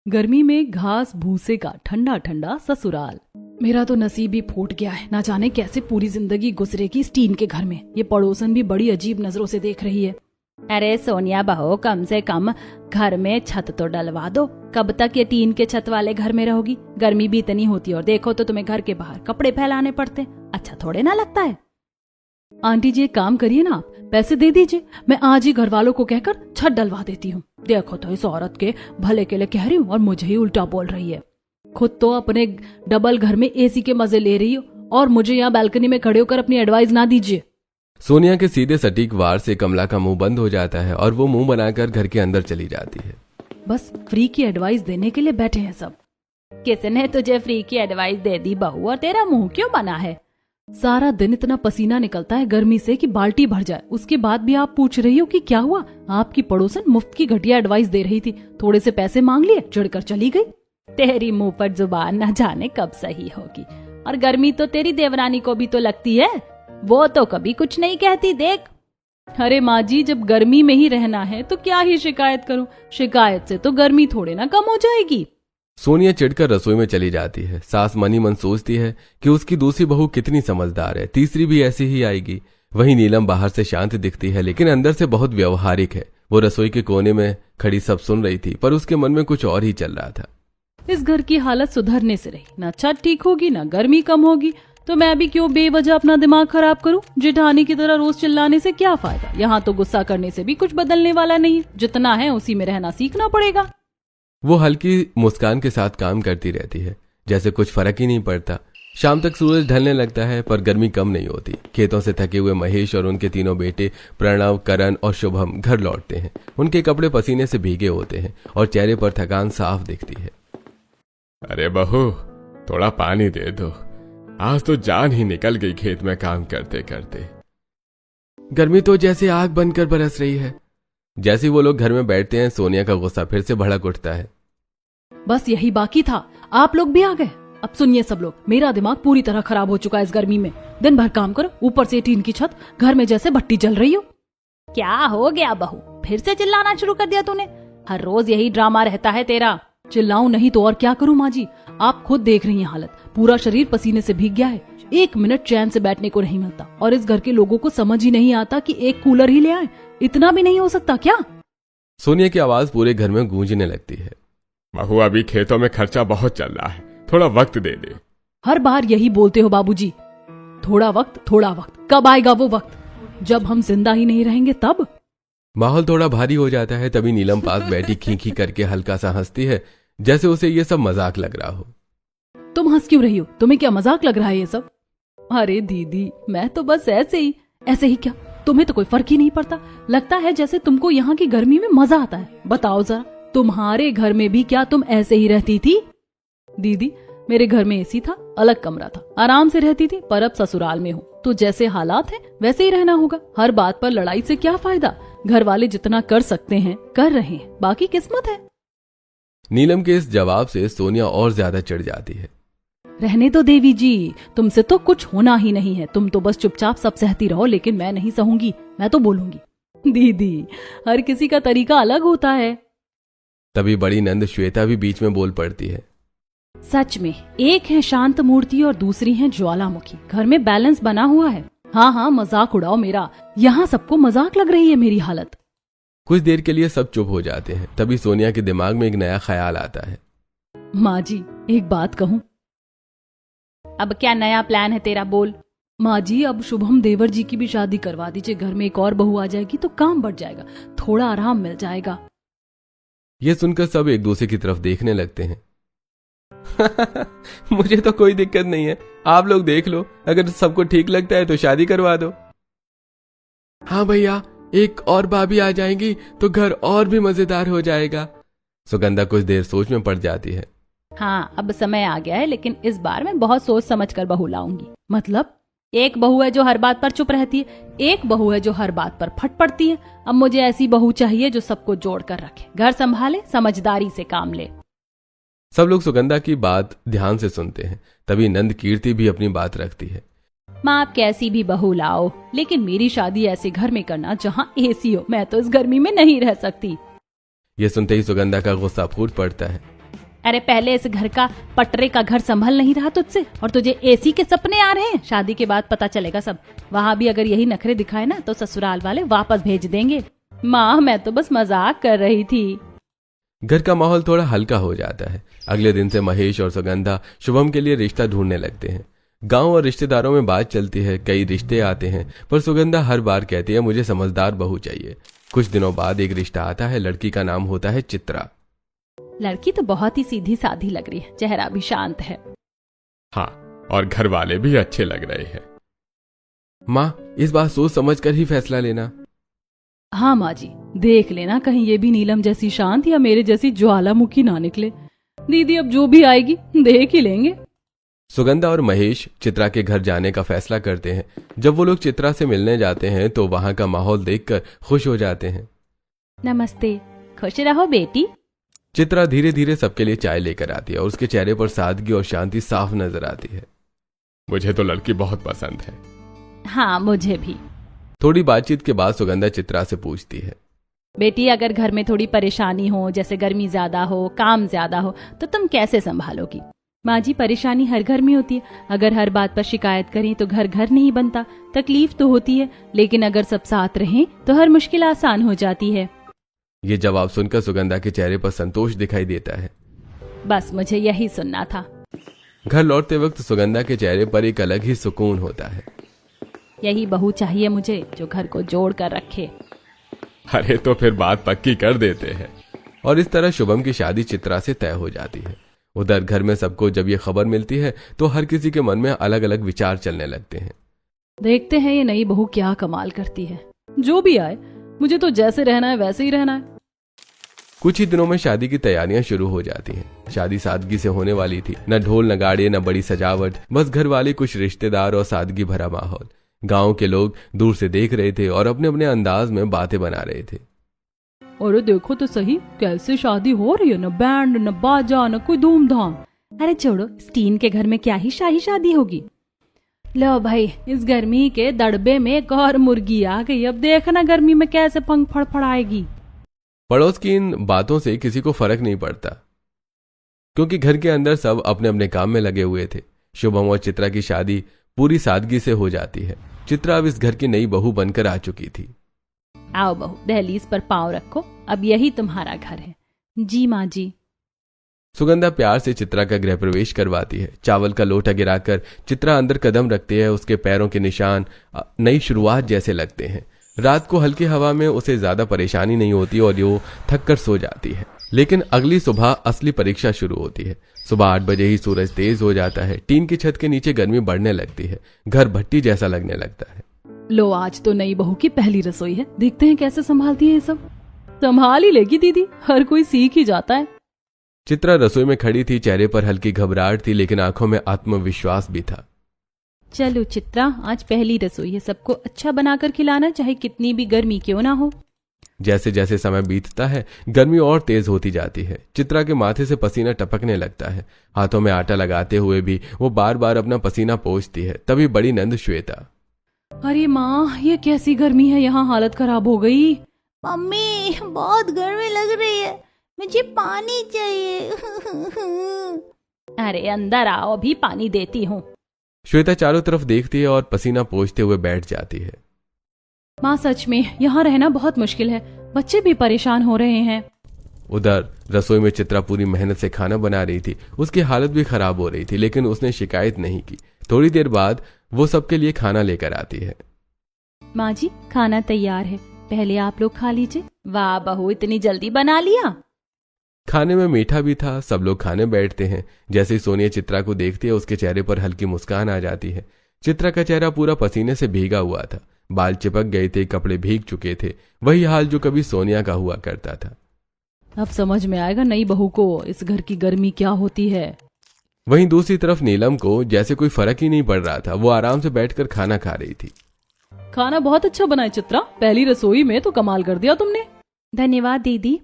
गर्मी में घास भूसे का ठंडा ठंडा ससुराल। मेरा तो नसीब ही फूट गया है, ना जाने कैसे पूरी जिंदगी गुजरेगी इस टीन के घर में। ये पड़ोसन भी बड़ी अजीब नजरों से देख रही है। अरे सोनिया बहू, कम से कम घर में छत तो डलवा दो। कब तक ये टीन के छत वाले घर में रहोगी? गर्मी भी इतनी होती है और देखो तो तुम्हें घर के बाहर कपड़े फैलाने पड़ते। अच्छा थोड़े ना लगता है? आंटी जी एक काम करिए ना, आप पैसे दे दीजिए, मैं आज ही घर वालों को कहकर छत डलवा देती हूँ। देखो तो इस औरत के भले के लिए कह रही हूँ और मुझे ही उल्टा बोल रही है। खुद तो अपने डबल घर में एसी के मजे ले रही हो और मुझे यहाँ बालकनी में खड़े होकर अपनी एडवाइस ना दीजिए। सोनिया के सीधे सटीक वार से कमला का मुंह बंद हो जाता है और वो मुंह बनाकर घर के अंदर चली जाती है। बस फ्री की एडवाइस देने के लिए बैठे हैं सब। किसने तुझे फ्री की एडवाइस दे दी बहू, और तेरा मुंह क्यों बना है? सारा दिन इतना पसीना निकलता है गर्मी से कि बाल्टी भर जाए, उसके बाद भी आप पूछ रही हो कि क्या हुआ? आपकी पड़ोसन मुफ्त की घटिया एडवाइस दे रही थी, थोड़े से पैसे मांग लिए, चिढ़कर चली गई। तेरी मुंह पर जुबान न जाने कब सही होगी। और गर्मी तो तेरी देवरानी को भी तो लगती है, वो तो कभी कुछ नहीं कहती। देख, अरे माँ जी, जब गर्मी में ही रहना है तो क्या ही शिकायत करूं? शिकायत से तो गर्मी थोड़े ना कम हो जाएगी। सोनिया चिढ़कर रसोई में चली जाती है। सास मनी मन सोचती है कि उसकी दूसरी बहू कितनी समझदार है, तीसरी भी ऐसी ही आएगी। वहीं नीलम बाहर से शांत दिखती है लेकिन अंदर से बहुत व्यवहारिक है। वो रसोई के कोने में खड़ी सब सुन रही थी पर उसके मन में कुछ और ही चल रहा था। इस घर की हालत सुधरने से रही, ना छत ठीक होगी ना गर्मी कम होगी, तो मैं भी क्यों बेवजह अपना दिमाग खराब करूं? जेठानी की तरह रोज चिल्लाने से क्या फायदा? यहाँ तो गुस्सा करने से भी कुछ बदलने वाला नहीं है। जितना है उसी में रहना सीखना पड़ेगा। वो हल्की मुस्कान के साथ काम करती रहती है, जैसे कुछ फर्क ही नहीं पड़ता। शाम तक सूरज ढलने लगता है पर गर्मी कम नहीं होती। खेतों से थके हुए महेश और उनके तीनों बेटे प्रणव, करण और शुभम घर लौटते हैं। उनके कपड़े पसीने से भीगे होते हैं और चेहरे पर थकान साफ दिखती है। अरे बहू, थोड़ा पानी दे दो, आज तो जान ही निकल गई खेत में काम करते करते। गर्मी तो जैसे आग बनकर बरस रही है। जैसे वो लोग घर में बैठते हैं सोनिया का गुस्सा फिर से भड़क उठता है। बस यही बाकी था, आप लोग भी आ गए। अब सुनिए सब लोग, मेरा दिमाग पूरी तरह खराब हो चुका है इस गर्मी में। दिन भर काम करो, ऊपर से टीन की छत, घर में जैसे भट्टी जल रही हो। क्या हो गया बहू, फिर से चिल्लाना शुरू कर दिया तूने? हर रोज यही ड्रामा रहता है तेरा। चिल्लाऊं नहीं तो और क्या करूं माँ जी? आप खुद देख रही हैं हालत, पूरा शरीर पसीने से भीग गया है। एक मिनट चैन से बैठने को नहीं मिलता और इस घर के लोगों को समझ ही नहीं आता कि एक कूलर ही ले आए। इतना भी नहीं हो सकता क्या? सोनिया की आवाज पूरे घर में गूंजने लगती है। बहू, अभी खेतों में खर्चा बहुत चल रहा है, थोड़ा वक्त दे दे। हर बार यही बोलते हो बाबूजी, थोड़ा वक्त थोड़ा वक्त। कब आएगा वो वक्त जब हम जिंदा ही नहीं रहेंगे तब? माहौल थोड़ा भारी हो जाता है। तभी नीलम पास बैठी खींखी करके हल्का सा हंसती है, जैसे उसे ये सब मजाक लग रहा हो। तुम हंस क्यों रही हो? तुम्हें क्या मजाक लग रहा है ये सब? अरे दीदी, मैं तो बस ऐसे ही क्या? तुम्हें तो कोई फर्क ही नहीं पड़ता। लगता है जैसे तुमको यहाँ की गर्मी में मजा आता है। बताओ जरा, तुम्हारे घर में भी क्या तुम ऐसे ही रहती थी? दीदी, मेरे घर में एसी था, अलग कमरा था, आराम से रहती थी, पर अब ससुराल में हूँ तो जैसे हालात हैं वैसे ही रहना होगा। हर बात पर लड़ाई से क्या फायदा? घर वाले जितना कर सकते हैं कर रहे हैं, बाकी किस्मत है। नीलम के इस जवाब से सोनिया और ज्यादा चिढ़ जाती है। रहने दो देवी जी, तुमसे तो कुछ होना ही नहीं है। तुम तो बस चुपचाप सब सहती रहो, लेकिन मैं नहीं सहूंगी, मैं तो बोलूंगी। दीदी, हर किसी का तरीका अलग होता है। तभी बड़ी नंद श्वेता भी बीच में बोल पड़ती है। सच में, एक है शांत मूर्ति और दूसरी है ज्वालामुखी। घर में बैलेंस बना हुआ है। हाँ, मजाक उड़ाओ मेरा, यहाँ सबको मजाक लग रही है मेरी हालत। कुछ देर के लिए सब चुप हो जाते हैं। तभी सोनिया के दिमाग में एक नया ख्याल आता है। माँ जी, एक बात कहूँ? अब क्या नया प्लान है तेरा? बोल। माँ जी, अब शुभम देवर जी की भी शादी करवा दीजिए। घर में एक और बहू आ जाएगी तो काम बढ़ जाएगा, थोड़ा आराम मिल जाएगा। ये सुनकर सब एक दूसरे की तरफ देखने लगते हैं। मुझे तो कोई दिक्कत नहीं है, आप लोग देख लो, अगर सबको ठीक लगता है तो शादी करवा दो। हाँ भैया, एक और भाभी आ जाएंगी तो घर और भी मजेदार हो जाएगा। सुगंधा कुछ देर सोच में पड़ जाती है। हाँ, अब समय आ गया है, लेकिन इस बार मैं बहुत सोच समझ कर बहू लाऊंगी। मतलब? एक बहू है जो हर बात पर चुप रहती है, एक बहू है जो हर बात पर फट पड़ती है। अब मुझे ऐसी बहू चाहिए जो सबको जोड़ कर रखे, घर संभाले, समझदारी से काम ले। सब लोग सुगंधा की बात ध्यान से सुनते हैं। तभी नंद कीर्ति भी अपनी बात रखती है। माँ, आप कैसी भी बहू लाओ, लेकिन मेरी शादी ऐसे घर में करना जहाँ एसी हो। मैं तो इस गर्मी में नहीं रह सकती। ये सुनते ही सुगंधा का गुस्सा फूट पड़ता है। अरे पहले इस घर का पटरे का घर संभल नहीं रहा तुझसे, और तुझे एसी के सपने आ रहे हैं। शादी के बाद पता चलेगा सब। वहाँ भी अगर यही नखरे दिखाए ना तो ससुराल वाले वापस भेज देंगे। माँ मैं तो बस मजाक कर रही थी। घर का माहौल थोड़ा हल्का हो जाता है। अगले दिन से महेश और सुगंधा शुभम के लिए रिश्ता ढूंढने लगते हैं। गांव और रिश्तेदारों में बात चलती है, कई रिश्ते आते हैं, पर सुगंधा हर बार कहती है मुझे समझदार बहू चाहिए। कुछ दिनों बाद एक रिश्ता आता है। लड़की का नाम होता है चित्रा। लड़की तो बहुत ही सीधी साधी लग रही है, चेहरा भी शांत है। हाँ, और घर वाले भी अच्छे लग रहे हैं। माँ इस बात सोच समझ कर ही फैसला लेना। हाँ माँ जी, देख लेना कहीं ये भी नीलम जैसी शांत या मेरे जैसी ज्वालामुखी ना निकले। दीदी अब जो भी आएगी देख ही लेंगे। सुगंधा और महेश चित्रा के घर जाने का फैसला करते हैं। जब वो लोग चित्रा से मिलने जाते हैं तो वहां का माहौल देखकर खुश हो जाते हैं। नमस्ते, खुश रहो बेटी। चित्रा धीरे धीरे सबके लिए चाय लेकर आती है और उसके चेहरे पर सादगी और शांति साफ नजर आती है। मुझे तो लड़की बहुत पसंद है। हाँ मुझे भी। थोड़ी बातचीत के बाद सुगंधा चित्रा से पूछती है, बेटी अगर घर में थोड़ी परेशानी हो, जैसे गर्मी ज्यादा हो, काम ज्यादा हो, तो तुम कैसे संभालोगी? माँ जी परेशानी हर घर में होती है। अगर हर बात पर शिकायत करें तो घर घर नहीं बनता। तकलीफ तो होती है, लेकिन अगर सब साथ रहें तो हर मुश्किल आसान हो जाती है। ये जवाब सुनकर सुगंधा के चेहरे पर संतोष दिखाई देता है। बस मुझे यही सुनना था। घर लौटते वक्त सुगंधा के चेहरे पर एक अलग ही सुकून होता है। यही बहू चाहिए मुझे जो घर को जोड़ कर रखे। अरे तो फिर बात पक्की कर देते हैं। और इस तरह शुभम की शादी चित्रा से तय हो जाती है। उधर घर में सबको जब ये खबर मिलती है तो हर किसी के मन में अलग अलग विचार चलने लगते हैं। देखते हैं ये नई बहू क्या कमाल करती है। जो भी आए मुझे तो जैसे रहना है वैसे ही रहना है। कुछ ही दिनों में शादी की तैयारियां शुरू हो जाती हैं। शादी सादगी से होने वाली थी। न ढोल न गाड़े न बड़ी सजावट, बस घर वाले, कुछ रिश्तेदार और सादगी भरा माहौल। गांव के लोग दूर से देख रहे थे और अपने अपने अंदाज में बातें बना रहे थे। अरे देखो तो सही कैसे शादी हो रही है, न बैंड न बाजा न कोई धूमधाम। अरे छोड़ो, स्टीन के घर में क्या ही शाही शादी होगी। लो भाई, इस गर्मी के दड़बे में एक और मुर्गी आ गई। अब देखना गर्मी में कैसे पंख फड़फड़ाएगी। पड़ोस की इन बातों से किसी को फर्क नहीं पड़ता, क्योंकि घर के अंदर सब अपने अपने काम में लगे हुए थे। शुभम और चित्रा की शादी पूरी सादगी से हो जाती है। चित्रा अब इस घर की नई बहू बनकर आ चुकी थी। आओ बहू, दहलीज पर पांव रखो, अब यही तुम्हारा घर है। जी माँ जी। सुगंधा प्यार से चित्रा का गृह प्रवेश करवाती है। चावल का लोटा गिराकर चित्रा अंदर कदम रखती है। उसके पैरों के निशान नई शुरुआत जैसे लगते हैं। रात को हल्की हवा में उसे ज्यादा परेशानी नहीं होती और वो थक कर सो जाती है। लेकिन अगली सुबह असली परीक्षा शुरू होती है। सुबह 8 बजे ही सूरज तेज हो जाता है। टीन की छत के नीचे गर्मी बढ़ने लगती है। घर भट्टी जैसा लगने लगता है। लो, आज तो नई बहू की पहली रसोई है। देखते हैं कैसे संभालती है ये सब। संभाल ही लेगी दीदी, हर कोई सीख ही जाता है। चित्रा रसोई में खड़ी थी। चेहरे पर हल्की घबराहट थी, लेकिन आंखों में आत्मविश्वास भी था। चलो चित्रा, आज पहली रसोई है, सबको अच्छा बनाकर खिलाना, चाहे कितनी भी गर्मी क्यों ना हो। जैसे जैसे समय बीतता है गर्मी और तेज होती जाती है। चित्रा के माथे से पसीना टपकने लगता है। हाथों में आटा लगाते हुए भी वो बार बार अपना पसीना पोंछती है। तभी बड़ी नंद श्वेता, अरे माँ, ये कैसी गर्मी है, यहाँ हालत खराब हो गई। मम्मी बहुत गर्मी लग रही है, मुझे पानी चाहिए। अरे अंदर आओ, अभी पानी देती हूँ। श्वेता चारों तरफ देखती है और पसीना पोंछते हुए बैठ जाती है। माँ सच में यहाँ रहना बहुत मुश्किल है, बच्चे भी परेशान हो रहे हैं। उधर रसोई में चित्रा पूरी मेहनत से खाना बना रही थी। उसकी हालत भी खराब हो रही थी, लेकिन उसने शिकायत नहीं की। थोड़ी देर बाद वो सबके लिए खाना लेकर आती है। माँ जी, खाना तैयार है, पहले आप लोग खा लीजिए। वाह बहू, इतनी जल्दी बना लिया। खाने में मीठा भी था। सब लोग खाने बैठते हैं। जैसे ही सोनिया चित्रा को देखती है, उसके चेहरे पर हल्की मुस्कान आ जाती है। चित्रा का चेहरा पूरा पसीने से भीगा हुआ था। बाल चिपक गए थे, कपड़े भीग चुके थे। वही हाल जो कभी सोनिया का हुआ करता था। अब समझ में आएगा नई बहू को इस घर की गर्मी क्या होती है। वहीं दूसरी तरफ नीलम को जैसे कोई फर्क ही नहीं पड़ रहा था। वो आराम से बैठकर खाना खा रही थी। खाना बहुत अच्छा बना है चित्रा, पहली रसोई में तो कमाल कर दिया तुमने। धन्यवाद दीदी।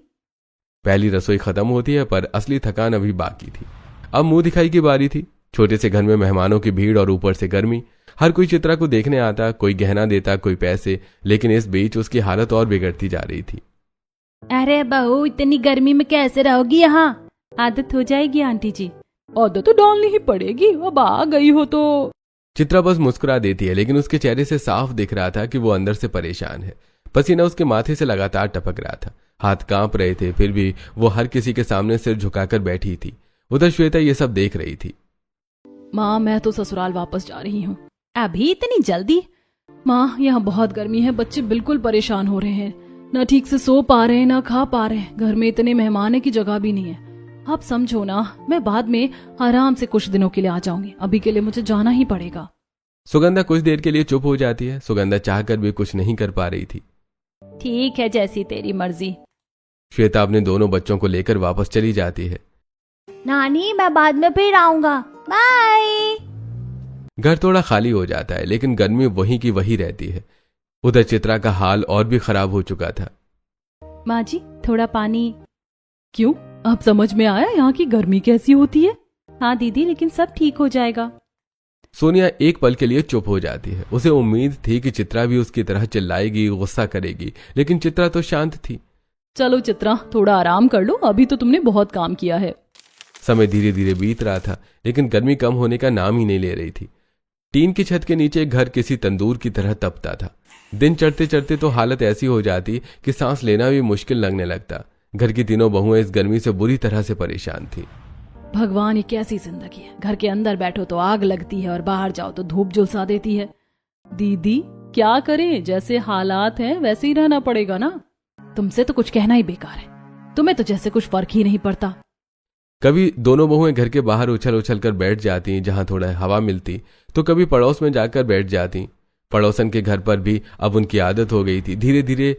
पहली रसोई खत्म होती है, पर असली थकान अभी बाकी थी। अब मुंह दिखाई की बारी थी। छोटे से घर में मेहमानों की भीड़ और ऊपर से गर्मी। हर कोई चित्रा को देखने आता, कोई गहना देता, कोई पैसे। लेकिन इस बीच उसकी हालत और बिगड़ती जा रही थी। अरे बहू, इतनी गर्मी में कैसे रहोगी यहाँ? आदत हो जाएगी आंटी जी। आदत तो डालनी ही पड़ेगी, अब आ गई हो तो। चित्रा बस मुस्कुरा देती है, लेकिन उसके चेहरे से साफ दिख रहा था कि वो अंदर से परेशान है। पसीना उसके माथे से लगातार टपक रहा था, हाथ कांप रहे थे, फिर भी वो हर किसी के सामने सिर झुकाकर बैठी थी। उधर श्वेता ये सब देख रही थी। माँ मैं तो ससुराल वापस जा रही हूँ। अभी इतनी जल्दी? माँ यहाँ बहुत गर्मी है, बच्चे बिल्कुल परेशान हो रहे हैं, न ठीक से सो पा रहे हैं न खा पा रहे हैं, घर में इतने मेहमान है की जगह भी नहीं है। आप समझो ना, मैं बाद में आराम से कुछ दिनों के लिए आ जाऊंगी, अभी के लिए मुझे जाना ही पड़ेगा। सुगंधा कुछ देर के लिए चुप हो जाती है। सुगंधा चाहकर भी कुछ नहीं कर पा रही थी। ठीक है, जैसी तेरी मर्जी। श्वेता अपने दोनों बच्चों को लेकर वापस चली जाती है। नानी मैं बाद में फिर आऊंगा, बाय। घर थोड़ा खाली हो जाता है, लेकिन गर्मी वहीं की वही रहती है। उधर चित्रा का हाल और भी खराब हो चुका था। माँ जी थोड़ा पानी। क्यों, अब समझ में आया यहाँ की गर्मी कैसी होती है? हाँ दीदी, लेकिन सब ठीक हो जाएगा। सोनिया एक पल के लिए चुप हो जाती है। उसे उम्मीद थी कि चित्रा भी उसकी तरह चिल्लाएगी, गुस्सा करेगी, लेकिन चित्रा तो शांत थी। चलो चित्रा, थोड़ा आराम कर लो, अभी तो तुमने बहुत काम किया है। समय धीरे धीरे बीत रहा था, लेकिन गर्मी कम होने का नाम ही नहीं ले रही थी। टीन की छत के नीचे घर किसी तंदूर की तरह तपता था। दिन चढ़ते चढ़ते तो हालत ऐसी हो जाती कि सांस लेना भी मुश्किल लगने लगता। घर की तीनों बहुएं इस गर्मी से बुरी तरह से परेशान थी। भगवान, ये कैसी जिंदगी है, घर के अंदर बैठो तो आग लगती है और बाहर जाओ तो धूप झुलसा देती है। दीदी क्या करें, जैसे हालात हैं वैसे ही रहना पड़ेगा ना। तुमसे तो कुछ कहना ही बेकार है, तुम्हें तो जैसे कुछ फर्क ही नहीं पड़ता। कभी दोनों बहुएं घर के बाहर उछल उछल कर बैठ जाती जहां थोड़ा हवा मिलती, तो कभी पड़ोस में जाकर बैठ जाती। पड़ोसन के घर पर भी अब उनकी आदत हो गई थी धीरे धीरे,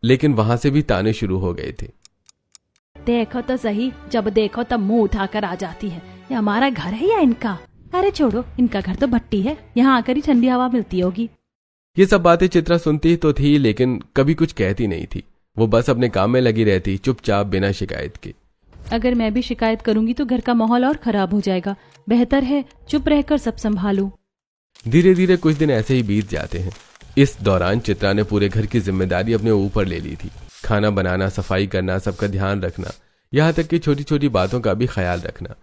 लेकिन वहां से भी ताने शुरू हो गए थे। देखो तो सही, जब देखो तब मुंह उठाकर आ जाती है। ये हमारा घर है या इनका? अरे छोड़ो, इनका घर तो भट्टी है, यहाँ आकर ही ठंडी हवा मिलती होगी। ये सब बातें चित्रा सुनती तो थी, लेकिन कभी कुछ कहती नहीं थी। वो बस अपने काम में लगी रहती, चुपचाप बिना शिकायत के। अगर मैं भी शिकायत करूंगी तो घर का माहौल और खराब हो जाएगा। बेहतर है चुप रहकर सब संभालूं। धीरे धीरे कुछ दिन ऐसे ही बीत जाते हैं। इस दौरान चित्रा ने पूरे घर की जिम्मेदारी अपने ऊपर ले ली थी। खाना बनाना, सफाई करना, सबका ध्यान रखना, यहाँ तक कि छोटी छोटी बातों का भी ख्याल रखना।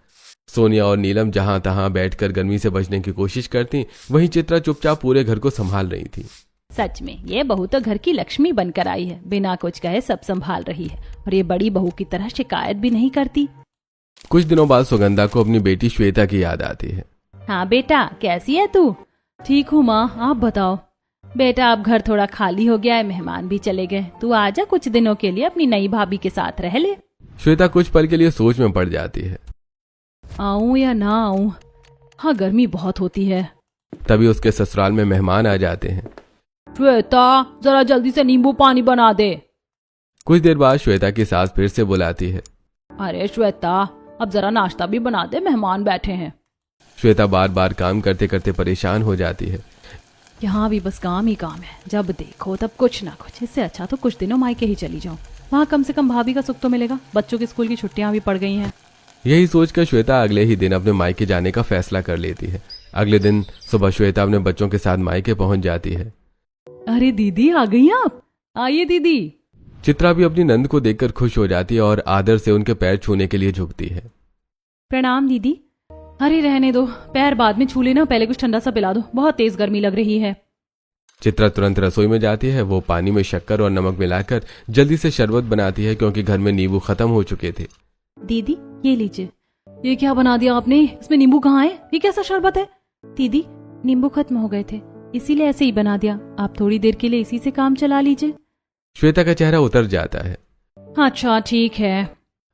सोनिया और नीलम जहां तहां बैठकर गर्मी से बचने की कोशिश करती, वहीं चित्रा चुपचाप पूरे घर को संभाल रही थी। सच में ये बहू तो घर की लक्ष्मी बनकर आई है, बिना कुछ कहे सब संभाल रही है, और ये बड़ी बहू की तरह शिकायत भी नहीं करती। कुछ दिनों बाद सुगंधा को अपनी बेटी श्वेता की याद आती है। हाँ बेटा, कैसी है तू? ठीक हूँ माँ, आप बताओ। बेटा अब घर थोड़ा खाली हो गया है, मेहमान भी चले गए, तू आजा कुछ दिनों के लिए अपनी नई भाभी के साथ रह ले। श्वेता कुछ पल के लिए सोच में पड़ जाती है। आऊं या ना आऊं? हाँ गर्मी बहुत होती है। तभी उसके ससुराल में मेहमान आ जाते हैं। श्वेता जरा जल्दी से नींबू पानी बना दे। कुछ देर बाद श्वेता की सास फिर से बुलाती है। अरे श्वेता अब जरा नाश्ता भी बना दे, मेहमान बैठे हैं। श्वेता बार बार काम करते करते परेशान हो जाती है। यहाँ भी बस काम ही काम है, जब देखो तब कुछ ना कुछ। इससे अच्छा तो कुछ दिनों मायके ही चली जाऊं, वहाँ कम से कम भाभी का सुख तो मिलेगा। बच्चों की स्कूल की छुट्टियां भी पड़ गई हैं। यही सोचकर श्वेता अगले ही दिन अपने मायके जाने का फैसला कर लेती है। अगले दिन सुबह श्वेता अपने बच्चों के साथ मायके पहुंच जाती है। अरे दीदी आ गई आप, आइए दीदी। चित्रा भी अपनी नंद को देखकर खुश हो जाती है और आदर से उनके पैर छूने के लिए झुकती है। प्रणाम दीदी। अरे रहने दो, पैर बाद में छू लेना, पहले कुछ ठंडा सा पिला दो, बहुत तेज गर्मी लग रही है। चित्रा तुरंत रसोई में जाती है। वो पानी में शक्कर और नमक मिलाकर जल्दी से शरबत बनाती है, क्योंकि घर में नींबू खत्म हो चुके थे। दीदी ये लीजिए। ये क्या बना दिया आपने? इसमें नींबू कहाँ है? ये कैसा शरबत है? दीदी नींबू खत्म हो गए थे, इसीलिए ऐसे ही बना दिया। आप थोड़ी देर के लिए इसी से काम चला लीजिए। श्वेता का चेहरा उतर जाता है। अच्छा ठीक है।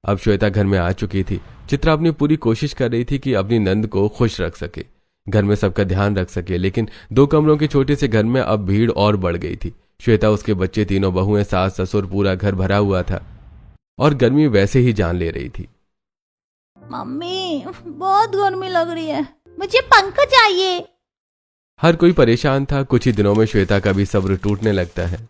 अब श्वेता घर में आ चुकी थी। चित्रा अपनी पूरी कोशिश कर रही थी कि अपनी नंद को खुश रख सके, घर में सबका ध्यान रख सके, लेकिन 2 कमरों के छोटे से घर में अब भीड़ और बढ़ गई थी। श्वेता, उसके बच्चे, तीनों बहुएं, सास ससुर, पूरा घर भरा हुआ था और गर्मी वैसे ही जान ले रही थी। मम्मी बहुत गर्मी लग रही है, मुझे पंखा चाहिए। हर कोई परेशान था। कुछ ही दिनों में श्वेता का भी सब्र टूटने लगता है।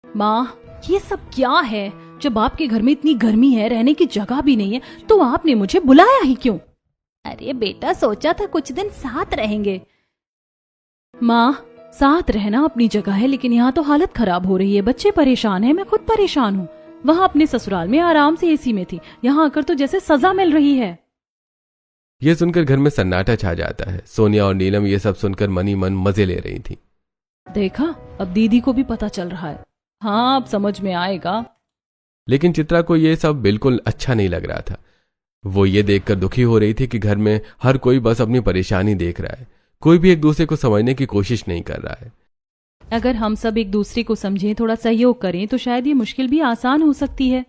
माँ ये सब क्या है? जब आपके घर में इतनी गर्मी है, रहने की जगह भी नहीं है, तो आपने मुझे बुलाया ही क्यों? अरे बेटा, सोचा था कुछ दिन साथ रहेंगे। माँ साथ रहना अपनी जगह है, लेकिन यहाँ तो हालत खराब हो रही है, बच्चे परेशान हैं, मैं खुद परेशान हूँ। वहाँ अपने ससुराल में आराम से एसी में थी, यहाँ आकर तो जैसे सजा मिल रही है। यह सुनकर घर में सन्नाटा छा जाता है। सोनिया और नीलम ये सब सुनकर मन ही मन मजे ले रही थी। देखा, अब दीदी को भी पता चल रहा है। हाँ, अब समझ में आएगा। लेकिन चित्रा को यह सब बिल्कुल अच्छा नहीं लग रहा था। वो ये देखकर दुखी हो रही थी कि घर में हर कोई बस अपनी परेशानी देख रहा है, कोई भी एक दूसरे को समझने की कोशिश नहीं कर रहा है। अगर हम सब एक दूसरे को समझें, थोड़ा सहयोग करें, तो शायद ये मुश्किल भी आसान हो सकती है।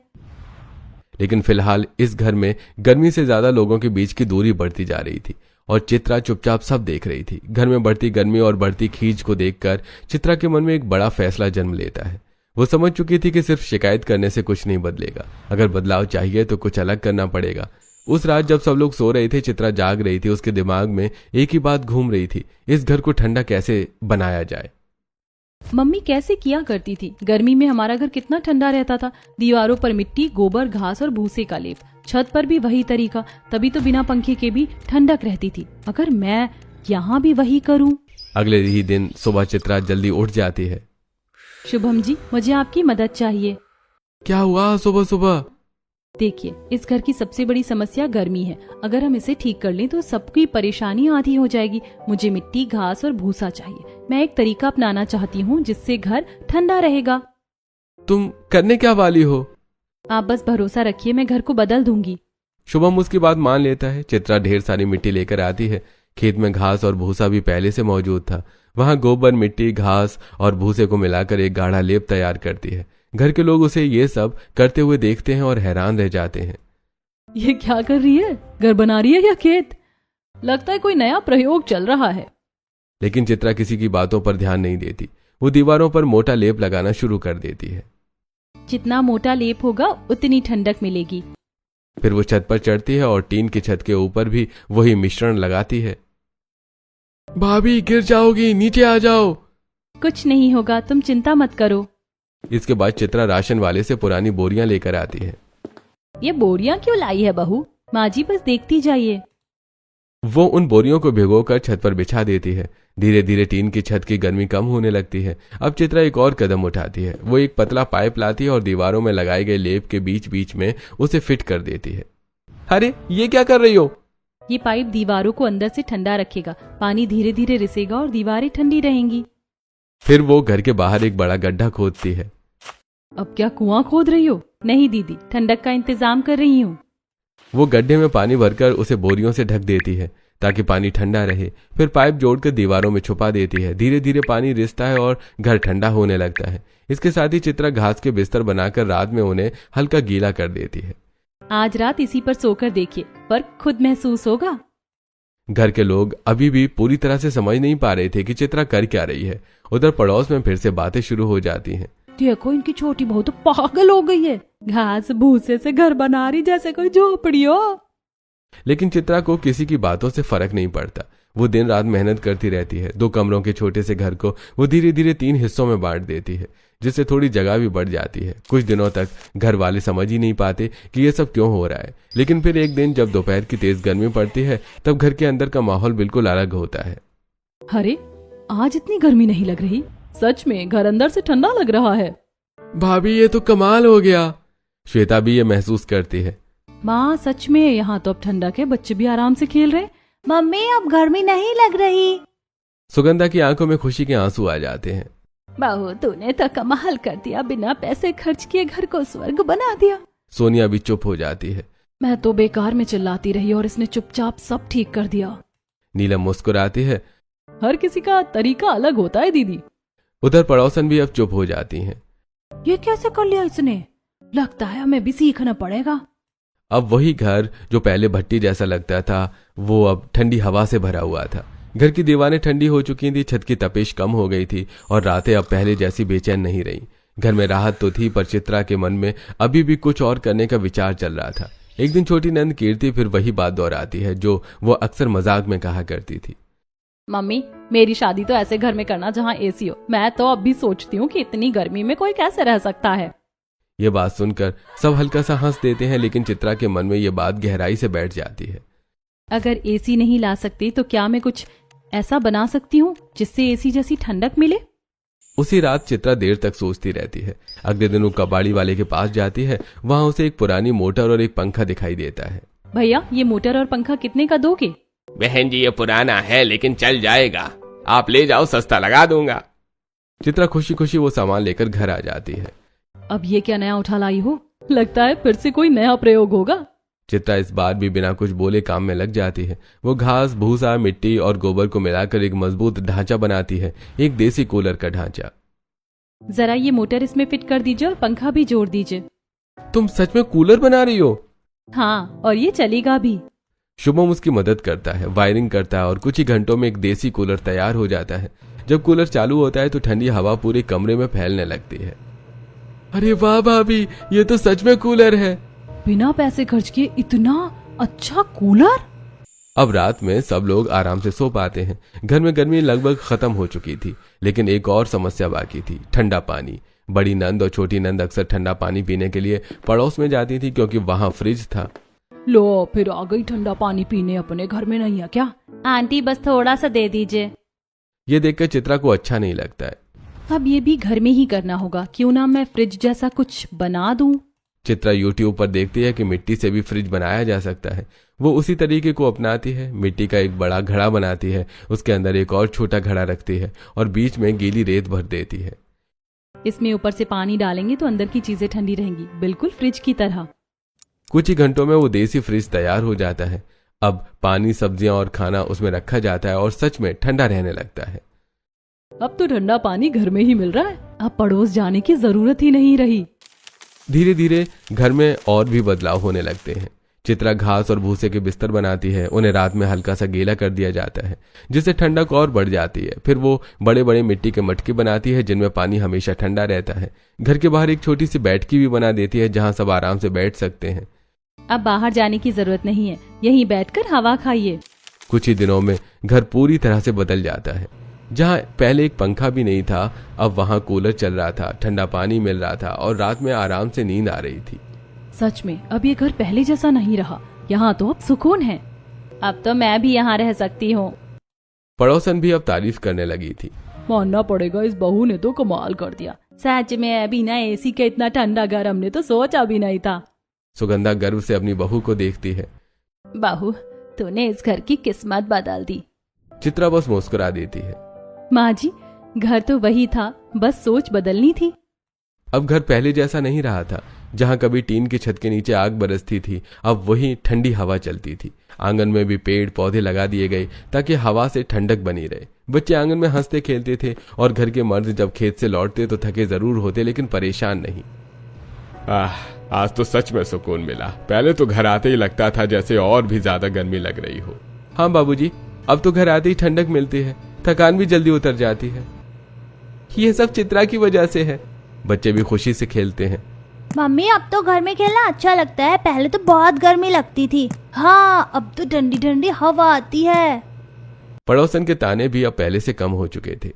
लेकिन फिलहाल इस घर में गर्मी से ज्यादा लोगों के बीच की दूरी बढ़ती जा रही थी और चित्रा चुपचाप सब देख रही थी। घर में बढ़ती गर्मी और बढ़ती खींच को देखकर चित्रा के मन में एक बड़ा फैसला जन्म लेता है। वो समझ चुकी थी कि सिर्फ शिकायत करने से कुछ नहीं बदलेगा, अगर बदलाव चाहिए तो कुछ अलग करना पड़ेगा। उस रात जब सब लोग सो रहे थे, चित्रा जाग रही थी। उसके दिमाग में एक ही बात घूम रही थी, इस घर को ठंडा कैसे बनाया जाए। मम्मी कैसे किया करती थी, गर्मी में हमारा घर कितना ठंडा रहता था। दीवारों पर मिट्टी, गोबर, घास और भूसे का लेप, छत पर भी वही तरीका, तभी तो बिना पंखे के भी ठंडक रहती थी। अगर मैं यहाँ भी वही करूँ। अगले ही दिन सुबह चित्रा जल्दी उठ जाती है। शुभम जी, मुझे आपकी मदद चाहिए। क्या हुआ सुबह सुबह? देखिए, इस घर की सबसे बड़ी समस्या गर्मी है। अगर हम इसे ठीक कर लें तो सबकी परेशानी आधी हो जाएगी। मुझे मिट्टी, घास और भूसा चाहिए। मैं एक तरीका अपनाना चाहती हूँ जिससे घर ठंडा रहेगा। तुम करने क्या वाली हो? आप बस भरोसा रखिए, मैं घर को बदल दूंगी। शुभम उसकी बात मान लेता है। चित्रा ढेर सारी मिट्टी लेकर आती है। खेत में घास और भूसा भी पहले से मौजूद था। वहां गोबर, मिट्टी, घास और भूसे को मिलाकर एक गाढ़ा लेप तैयार करती है। घर के लोग उसे ये सब करते हुए देखते हैं और हैरान रह जाते हैं। ये क्या कर रही है? घर बना रही है या खेत? लगता है कोई नया प्रयोग चल रहा है। लेकिन चित्रा किसी की बातों पर ध्यान नहीं देती। वो दीवारों पर मोटा लेप लगाना शुरू कर देती है। जितना मोटा लेप होगा उतनी ठंडक मिलेगी। फिर वो छत पर चढ़ती है और टीन की छत के ऊपर भी वही मिश्रण लगाती है। भाभी गिर जाओगी, नीचे आ जाओ। कुछ नहीं होगा, तुम चिंता मत करो। इसके बाद चित्रा राशन वाले से पुरानी बोरियां लेकर आती है। ये बोरियां क्यों लाई है बहू? माँ जी बस देखती जाइए। वो उन बोरियों को भिगोकर छत पर बिछा देती है। धीरे धीरे टीन की छत की गर्मी कम होने लगती है। अब चित्रा एक और कदम उठाती है। वो एक पतला पाइप लाती है और दीवारों में लगाए गए लेप के बीच बीच में उसे फिट कर देती है। अरे ये क्या कर रही हो? ये पाइप दीवारों को अंदर से ठंडा रखेगा। पानी धीरे धीरे रिसेगा और दीवारें ठंडी रहेंगी। फिर वो घर के बाहर एक बड़ा गड्ढा खोदती है। अब क्या कुआं खोद रही हो? नहीं दीदी, ठंडक का इंतजाम कर रही हूँ। वो गड्ढे में पानी भरकर उसे बोरियों से ढक देती है ताकि पानी ठंडा रहे। फिर पाइप जोड़कर दीवारों में छुपा देती है। धीरे धीरे पानी रिसता है और घर ठंडा होने लगता है। इसके साथ ही चित्रा घास के बिस्तर बनाकर रात में उन्हें हल्का गीला कर देती है। आज रात इसी पर सोकर देखिए, फर्क खुद महसूस होगा। घर के लोग अभी भी पूरी तरह से समझ नहीं पा रहे थे कि चित्रा कर क्या रही है। उधर पड़ोस में फिर से बातें शुरू हो जाती हैं। देखो, इनकी छोटी बहू तो पागल हो गई है। घास भूसे से घर बना रही जैसे कोई झोपड़ी हो। लेकिन चित्रा को किसी की बातों से फर्क नहीं पड़ता। वो दिन रात मेहनत करती रहती है। 2 कमरों के छोटे से घर को वो धीरे धीरे 3 हिस्सों में बांट देती है, जिससे थोड़ी जगह भी बढ़ जाती है। कुछ दिनों तक घर वाले समझ ही नहीं पाते कि ये सब क्यों हो रहा है। लेकिन फिर एक दिन जब दोपहर की तेज गर्मी पड़ती है, तब घर के अंदर का माहौल बिल्कुल अलग होता है। अरे, आज इतनी गर्मी नहीं लग रही। सच में घर अंदर से ठंडा लग रहा है। भाभी ये तो कमाल हो गया। श्वेता भी ये महसूस करती है। माँ सच में यहाँ तो अब ठंडक है, बच्चे भी आराम से खेल रहे। मम्मी अब गर्मी नहीं लग रही। सुगंधा की आंखों में खुशी के आंसू आ जाते हैं। बहू, तूने तो कमाल कर दिया, बिना पैसे खर्च किए घर को स्वर्ग बना दिया। सोनिया भी चुप हो जाती है। मैं तो बेकार में चिल्लाती रही और इसने चुपचाप सब ठीक कर दिया। नीलम मुस्कुराती है। हर किसी का तरीका अलग होता है दीदी। उधर पड़ोसन भी अब चुप हो जाती हैं। ये कैसे कर लिया इसने? लगता है हमें भी सीखना पड़ेगा। अब वही घर जो पहले भट्टी जैसा लगता था, वो अब ठंडी हवा से भरा हुआ था। घर की दीवारें ठंडी हो चुकी थी, छत की तपिश कम हो गई थी और रातें अब पहले जैसी बेचैन नहीं रही। घर में राहत तो थी, पर चित्रा के मन में अभी भी कुछ और करने का विचार चल रहा था। एक दिन छोटी नंद कीर्ति फिर वही बात दोहराती है जो वो अक्सर मजाक में कहा करती थी। मम्मी, मेरी शादी तो ऐसे घर में करना जहाँ एसी हो। मैं तो अब भी सोचती हूँ कि इतनी गर्मी में कोई कैसे रह सकता है। ये बात सुनकर सब हल्का सा हंस देते हैं, लेकिन चित्रा के मन में ये बात गहराई से बैठ जाती है। अगर एसी नहीं ला सकती तो क्या मैं कुछ ऐसा बना सकती हूँ जिससे एसी जैसी ठंडक मिले? उसी रात चित्रा देर तक सोचती रहती है। अगले दिन वो कबाड़ी वाले के पास जाती है। वहां उसे एक पुरानी मोटर और एक पंखा दिखाई देता है। भैया ये मोटर और पंखा कितने का दोगे? बहन जी ये पुराना है लेकिन चल जाएगा, आप ले जाओ, सस्ता लगा दूंगा। चित्रा खुशी खुशी वो सामान लेकर घर आ जाती है। अब ये क्या नया उठा लाई हो? लगता है फिर से कोई नया प्रयोग होगा। चित्रा इस बार भी बिना कुछ बोले काम में लग जाती है। वो घास, भूसा, मिट्टी और गोबर को मिलाकर एक मजबूत ढांचा बनाती है, एक देसी कूलर का ढांचा। जरा ये मोटर इसमें फिट कर दीजिए और पंखा भी जोड़ दीजिए। तुम सच में कूलर बना रही हो? हाँ, और ये चलेगा भी। शुभम उसकी मदद करता है, वायरिंग करता है और कुछ ही घंटों में एक देसी कूलर तैयार हो जाता है। जब कूलर चालू होता है तो ठंडी हवा पूरे कमरे में फैलने लगती है। अरे वाह भाभी, ये तो सच में कूलर है। बिना पैसे खर्च किए इतना अच्छा कूलर? अब रात में सब लोग आराम से सो पाते हैं। घर में गर्मी लगभग खत्म हो चुकी थी, लेकिन एक और समस्या बाकी थी, ठंडा पानी। बड़ी नंद और छोटी नंद अक्सर ठंडा पानी पीने के लिए पड़ोस में जाती थी क्योंकि वहां फ्रिज था। लो फिर आ गई ठंडा पानी पीने, अपने घर में नहीं है क्या? आंटी बस थोड़ा सा दे दीजिए। ये देखकर चित्रा को अच्छा नहीं लगता है। अब ये भी घर में ही करना होगा, क्यों ना मैं फ्रिज जैसा कुछ बना दूं। चित्रा यूट्यूब पर देखती है कि मिट्टी से भी फ्रिज बनाया जा सकता है। वो उसी तरीके को अपनाती है। मिट्टी का एक बड़ा घड़ा बनाती है, उसके अंदर एक और छोटा घड़ा रखती है और बीच में गीली रेत भर देती है। इसमें ऊपर से पानी डालेंगे तो अंदर की चीजें ठंडी रहेंगी, बिल्कुल फ्रिज की तरह। कुछ ही घंटों में वो देसी फ्रिज तैयार हो जाता है। अब पानी, सब्जियां और खाना उसमें रखा जाता है और सच में ठंडा रहने लगता है। अब तो ठंडा पानी घर में ही मिल रहा है, अब पड़ोस जाने की जरूरत ही नहीं रही। धीरे धीरे घर में और भी बदलाव होने लगते हैं। चित्रा घास और भूसे के बिस्तर बनाती है। उन्हें रात में हल्का सा गीला कर दिया जाता है, जिससे ठंडक और बढ़ जाती है। फिर वो बड़े बड़े मिट्टी के मटके बनाती है जिनमें पानी हमेशा ठंडा रहता है। घर के बाहर एक छोटी सी बैठकी भी बना देती है जहां सब आराम से बैठ सकते हैं। अब बाहर जाने की जरूरत नहीं है, यहीं बैठकर हवा खाइए। कुछ ही दिनों में घर पूरी तरह से बदल जाता है। जहां पहले एक पंखा भी नहीं था, अब वहां कूलर चल रहा था, ठंडा पानी मिल रहा था और रात में आराम से नींद आ रही थी। सच में अब ये घर पहले जैसा नहीं रहा, यहाँ तो अब सुकून है। अब तो मैं भी यहाँ रह सकती हूँ। पड़ोसन भी अब तारीफ करने लगी थी। मानना पड़ेगा, इस बहू ने तो कमाल कर दिया। सच में बिना एसी के इतना ठंडा घर हमने तो सोचा भी नहीं था। सुगंधा गर्व से अपनी बहू को देखती है। बहू, तूने इस घर की किस्मत बदल दी। चित्रा बस मुस्कुरा देती है। माँ जी, घर तो वही था, बस सोच बदलनी थी। अब घर पहले जैसा नहीं रहा था। जहां कभी टीन की छत के नीचे आग बरसती थी, अब वही ठंडी हवा चलती थी। आंगन में भी पेड़ पौधे लगा दिए गए ताकि हवा से ठंडक बनी रहे। बच्चे आंगन में हंसते खेलते थे और घर के मर्द जब खेत से लौटते तो थके जरूर होते लेकिन परेशान नहीं। आज तो सच में सुकून मिला। पहले तो घर आते ही लगता था जैसे और भी ज्यादा गर्मी लग रही हो। हाँ बाबूजी, अब तो घर आते ही ठंडक मिलती है, थकान भी जल्दी उतर जाती है। ये सब चित्रा की वजह से है। बच्चे भी खुशी से खेलते हैं। मम्मी अब तो घर में खेलना अच्छा लगता है, पहले तो बहुत गर्मी लगती थी। हाँ, अब तो ठंडी ठंडी हवा आती है। पड़ोसन के ताने भी अब पहले से कम हो चुके थे।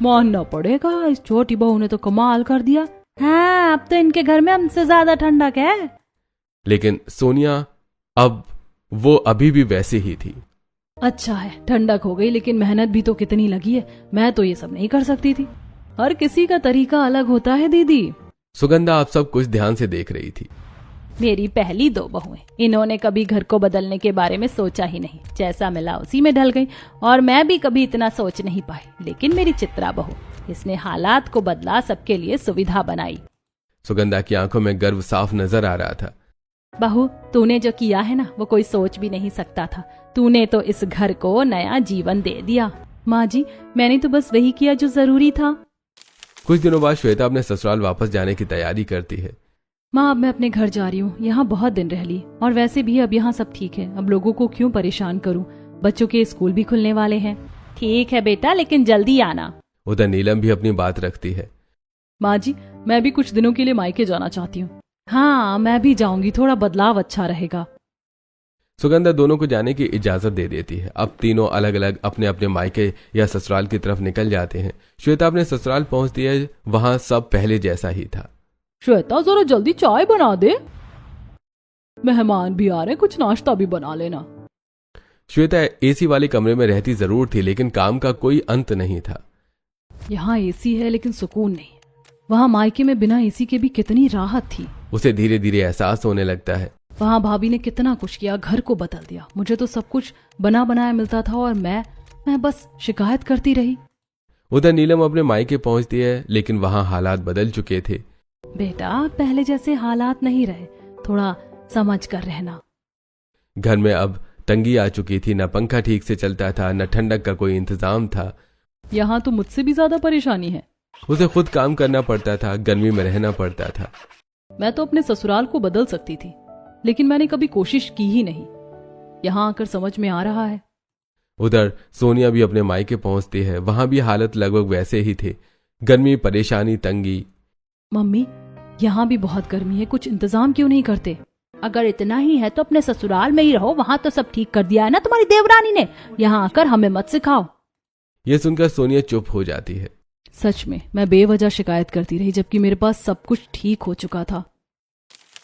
मानना पड़ेगा, इस छोटी बहू ने तो कमाल कर दिया। हाँ, अब तो इनके घर में हमसे ज्यादा ठंडक है। लेकिन सोनिया अब वो अभी भी वैसी ही थी। अच्छा है, ठंडक हो गई, लेकिन मेहनत भी तो कितनी लगी है। मैं तो ये सब नहीं कर सकती थी। हर किसी का तरीका अलग होता है दीदी। सुगंधा आप सब कुछ ध्यान से देख रही थी। मेरी पहली 2 बहुएं, इन्होंने कभी घर को बदलने के बारे में सोचा ही नहीं। जैसा मिला उसी में ढल गई और मैं भी कभी इतना सोच नहीं पाई। लेकिन मेरी चित्रा बहू, इसने हालात को बदला, सबके लिए सुविधा बनाई। सुगंधा की आंखों में गर्व साफ नजर आ रहा था। बहू, तूने जो किया है ना, वो कोई सोच भी नहीं सकता था। तूने तो इस घर को नया जीवन दे दिया। माँ जी, मैंने तो बस वही किया जो जरूरी था। कुछ दिनों बाद श्वेता अपने ससुराल वापस जाने की तैयारी करती है। माँ, अब मैं अपने घर जा रही हूँ। यहाँ बहुत दिन रह ली और वैसे भी अब यहाँ सब ठीक है। अब लोगों को क्यों परेशान करूँ, बच्चों के स्कूल भी खुलने वाले हैं। ठीक है बेटा, लेकिन जल्दी आना। उधर नीलम भी अपनी बात रखती है। माँ जी, मैं भी कुछ दिनों के लिए मायके जाना चाहती हूँ। हाँ, मैं भी जाऊंगी, थोड़ा बदलाव अच्छा रहेगा। सुगंधा दोनों को जाने की इजाजत दे देती है। अब तीनों अलग अलग अपने अपने मायके या ससुराल की तरफ निकल जाते हैं। श्वेता अपने ससुराल पहुंचती है। वहां सब पहले जैसा ही था। श्वेता, जरा जल्दी चाय बना दे, मेहमान भी आ रहे हैं, कुछ नाश्ता भी बना लेना। श्वेता एसी वाले कमरे में रहती जरूर थी, लेकिन काम का कोई अंत नहीं था। यहाँ एसी है लेकिन सुकून नहीं। वहाँ मायके में बिना एसी के भी कितनी राहत थी। उसे धीरे धीरे एहसास होने लगता है। वहाँ भाभी ने कितना कुछ किया, घर को बदल दिया। मुझे तो सब कुछ बना बनाया मिलता था और मैं बस शिकायत करती रही। उधर नीलम अपने मायके पहुंचती है, लेकिन वहाँ हालात बदल चुके थे। बेटा, पहले जैसे हालात नहीं रहे, थोड़ा समझ कर रहना। घर में अब तंगी आ चुकी थी। न पंखा ठीक से चलता था, न ठंडक का कोई इंतजाम था। यहाँ तो मुझसे भी ज्यादा परेशानी है। उसे खुद काम करना पड़ता था, गर्मी में रहना पड़ता था। मैं तो अपने ससुराल को बदल सकती थी, लेकिन मैंने कभी कोशिश की ही नहीं। यहाँ आकर समझ में आ रहा है। उधर सोनिया भी अपने मायके पहुंचती है। वहां भी हालत लगभग वैसे ही थे। गर्मी, परेशानी, तंगी। मम्मी, यहाँ भी बहुत गर्मी है, कुछ इंतजाम क्यों नहीं करते? अगर इतना ही है तो अपने ससुराल में ही रहो, वहां तो सब ठीक कर दिया है ना तुम्हारी देवरानी ने। यहाँ आकर हमें मत सिखाओ। ये सुनकर सोनिया चुप हो जाती है। सच में मैं बेवजह शिकायत करती रही, जबकि मेरे पास सब कुछ ठीक हो चुका था।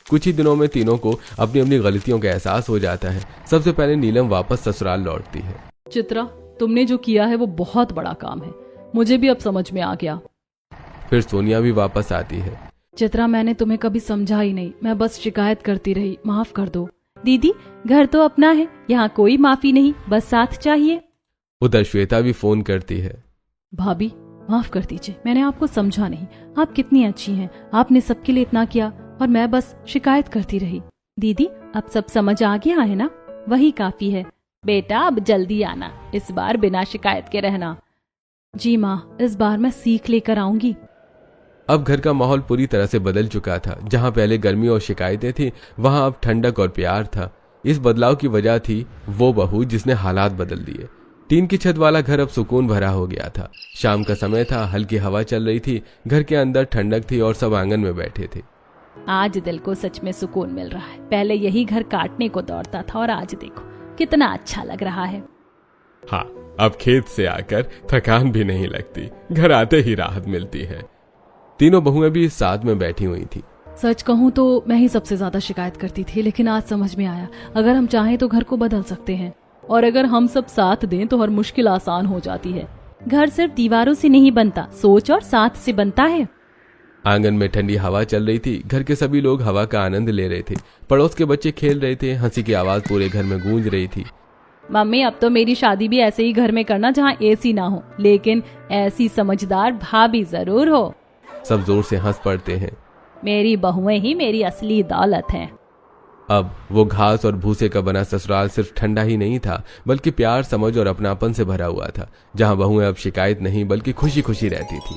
कुछ ही दिनों में तीनों को अपनी अपनी गलतियों का एहसास हो जाता है। सबसे पहले नीलम वापस ससुराल लौटती है। चित्रा, तुमने जो किया है वो बहुत बड़ा काम है। मुझे भी अब समझ में आ गया। फिर सोनिया भी वापस आती है। चित्रा, मैंने तुम्हें कभी समझा ही नहीं, मैं बस शिकायत करती रही, माफ कर दो। दीदी, घर तो अपना है, यहाँ कोई माफी नहीं, बस साथ चाहिए। उधर श्वेता भी फोन करती है। भाभी, माफ कर दीजिए, मैंने आपको समझा नहीं। आप कितनी अच्छी हैं, आपने सबके लिए इतना किया और मैं बस शिकायत करती रही। दीदी, अब सब समझ आ गया है ना, वही काफी है। बेटा, अब जल्दी आना, इस बार बिना शिकायत के रहना। जी माँ, इस बार मैं सीख लेकर आऊंगी। अब घर का माहौल पूरी तरह से बदल चुका था। जहां पहले गर्मी और शिकायतें थी, वहां अब ठंडक और प्यार था। इस बदलाव की वजह थी वो बहू जिसने हालात बदल दिए। टीन की छत वाला घर अब सुकून भरा हो गया था। शाम का समय था, हल्की हवा चल रही थी, घर के अंदर ठंडक थी और सब आंगन में बैठे थे। आज दिल को सच में सुकून मिल रहा है। पहले यही घर काटने को दौड़ता था और आज देखो कितना अच्छा लग रहा है। हाँ, अब खेत से आकर थकान भी नहीं लगती, घर आते ही राहत मिलती है। तीनों बहुएं भी साथ में बैठी हुई थी। सच कहूँ तो मैं ही सबसे ज्यादा शिकायत करती थी, लेकिन आज समझ में आया, अगर हम चाहें तो घर को बदल सकते हैं, और अगर हम सब साथ दें तो हर मुश्किल आसान हो जाती है। घर सिर्फ दीवारों से नहीं बनता, सोच और साथ से बनता है। आंगन में ठंडी हवा चल रही थी। घर के सभी लोग हवा का आनंद ले रहे थे। पड़ोस के बच्चे खेल रहे थे। हंसी की आवाज पूरे घर में गूंज रही थी। मम्मी, अब तो मेरी शादी भी ऐसे ही घर में करना जहाँ एसी ना हो, लेकिन ऐसी समझदार भाभी जरूर हो। सब जोर से हंस पड़ते हैं। मेरी बहुएं ही मेरी असली दौलत हैं। अब वो घास और भूसे का बना ससुराल सिर्फ ठंडा ही नहीं था, बल्कि प्यार, समझ और अपनापन से भरा हुआ था, जहां बहुएं अब शिकायत नहीं बल्कि खुशी खुशी रहती थी।